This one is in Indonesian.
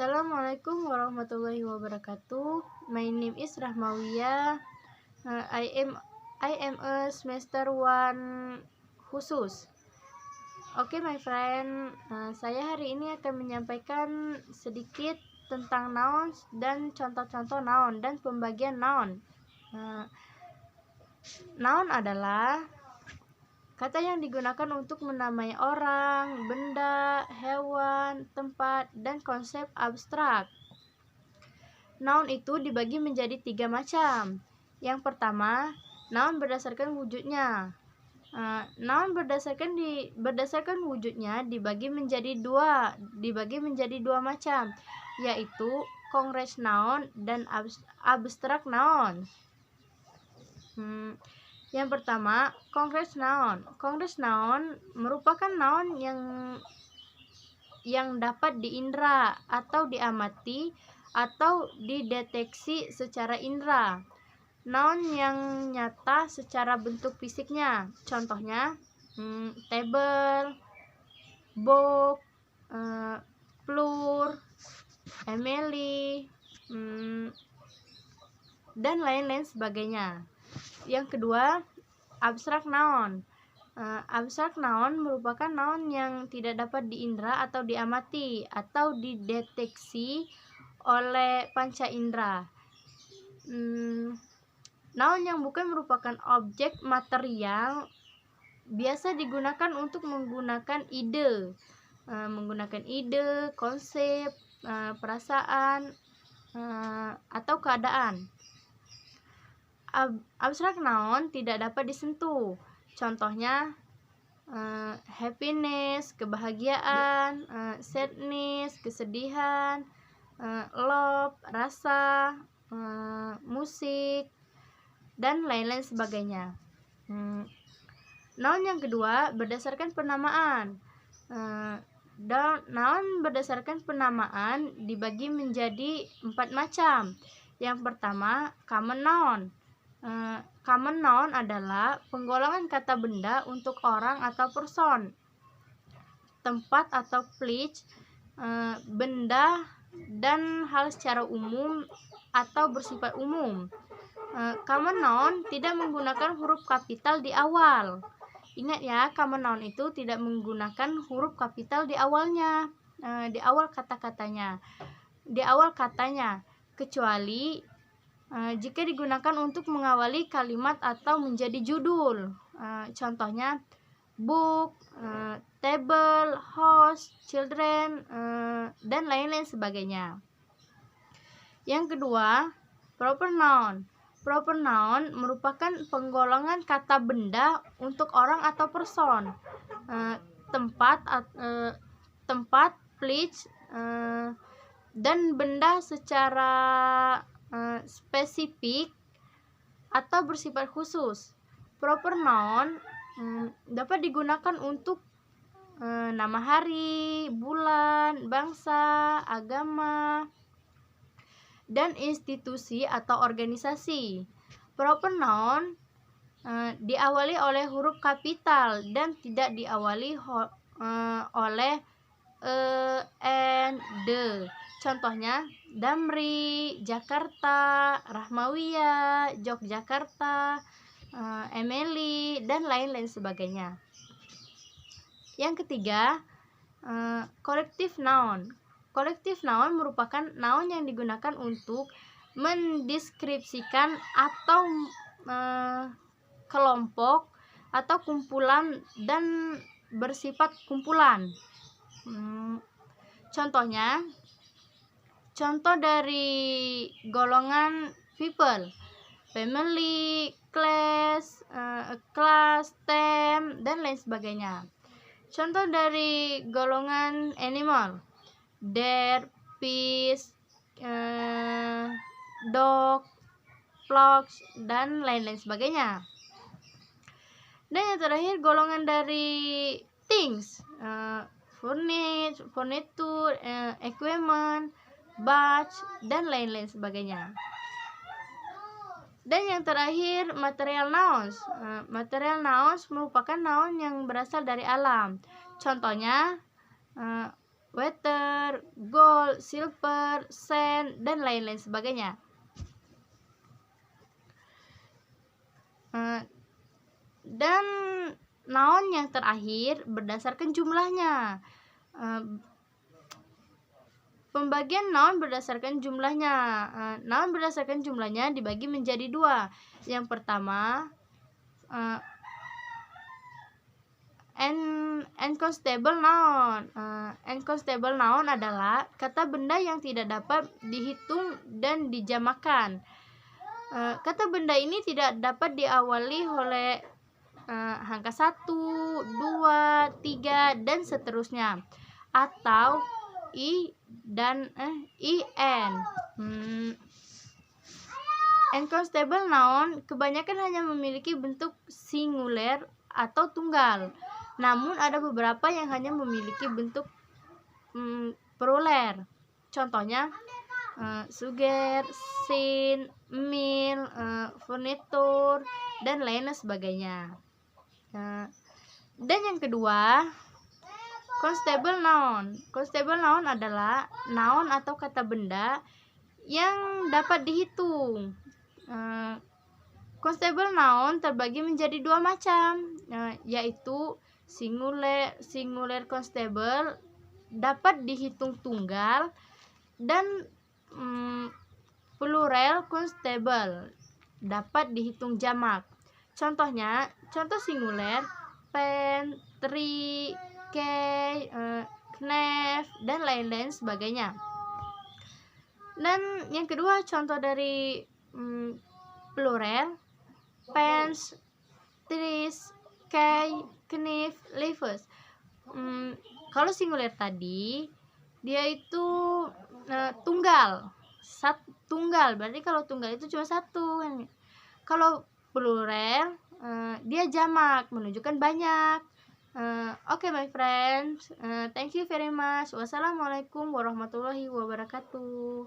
Assalamualaikum warahmatullahi wabarakatuh. My name is Rahmawiyah. I am a semester 1 khusus. Oke, my friend. Saya hari ini akan menyampaikan sedikit tentang nouns dan contoh-contoh noun dan pembagian noun. Noun adalah kata yang digunakan untuk menamai orang, benda, hewan, tempat, dan konsep abstrak. Noun itu dibagi menjadi 3 macam. Yang pertama, noun berdasarkan wujudnya. Noun berdasarkan wujudnya dibagi menjadi dua macam, yaitu concrete noun dan abstract noun. Yang pertama, concrete noun. Concrete noun merupakan noun yang dapat diindra atau diamati atau dideteksi secara indra. Noun yang nyata secara bentuk fisiknya. Contohnya, table, book, floor, Emily, dan lain-lain sebagainya. Yang kedua, abstrak noun. Abstrak noun merupakan noun yang tidak dapat diindra atau diamati atau dideteksi oleh panca indera. Noun yang bukan merupakan objek material biasa digunakan untuk menggunakan ide, konsep, perasaan, atau keadaan. Abstrak noun tidak dapat disentuh. Contohnya, happiness, kebahagiaan, sadness, kesedihan, love, rasa, musik, dan lain-lain sebagainya. Noun yang kedua berdasarkan penamaan. Noun berdasarkan penamaan dibagi menjadi 4 macam. Yang pertama, common noun. Common noun adalah penggolongan kata benda untuk orang atau person, tempat atau place, benda dan hal secara umum atau bersifat umum. Common noun tidak menggunakan huruf kapital di awal. Ingat ya, common noun itu tidak menggunakan huruf kapital di awalnya, di awal katanya, kecuali jika digunakan untuk mengawali kalimat atau menjadi judul. Contohnya, book, table, house, children, dan lain-lain sebagainya. Yang kedua, proper noun. Proper noun merupakan penggolongan kata benda untuk orang atau person, tempat, place, dan benda secara spesifik atau bersifat khusus. Proper noun dapat digunakan untuk nama hari, bulan, bangsa, agama, dan institusi atau organisasi. Proper noun diawali oleh huruf kapital dan tidak diawali oleh and, the. Contohnya, Damri, Jakarta, Rahmawiyah, Yogyakarta, Emily, dan lain-lain sebagainya. Yang ketiga, collective noun. Collective noun merupakan noun yang digunakan untuk mendeskripsikan atau kelompok atau kumpulan dan bersifat kumpulan. Contoh dari golongan people: family, class, team, dan lain sebagainya. Contoh dari golongan animal: deer, fish, dog, frogs, dan lain-lain sebagainya. Dan yang terakhir, golongan dari things: furniture, equipment, batch, dan lain-lain sebagainya. Dan yang terakhir, material nouns. Material nouns merupakan noun yang berasal dari alam. Contohnya, water, gold, silver, sand, dan lain-lain sebagainya. Dan noun yang terakhir berdasarkan jumlahnya. Pembagian noun berdasarkan jumlahnya. Noun berdasarkan jumlahnya dibagi menjadi dua. Yang pertama, unconstable noun. Unconstable noun adalah kata benda yang tidak dapat dihitung dan dijamakan. Kata benda ini tidak dapat diawali oleh angka 1, 2, 3, dan seterusnya, atau i dan in. Unconstable noun kebanyakan hanya memiliki bentuk singuler atau tunggal, namun ada beberapa yang hanya memiliki bentuk plural. Contohnya sugar, sin, meal, furniture, dan lain sebagainya. Dan yang kedua, constable noun. Constable noun adalah noun atau kata benda yang dapat dihitung. Constable noun terbagi menjadi dua macam, yaitu singular constable dapat dihitung tunggal, dan plural constable dapat dihitung jamak. Contoh singular, pen, tree, key, knife, dan lain-lain sebagainya. Dan yang kedua, contoh dari plural, pens, trees, key, knife, leaves. Kalau singular tadi dia itu tunggal, berarti kalau tunggal itu cuma satu. Kalau plural dia jamak, menunjukkan banyak. Okay, my friends, thank you very much. Wassalamualaikum warahmatullahi wabarakatuh.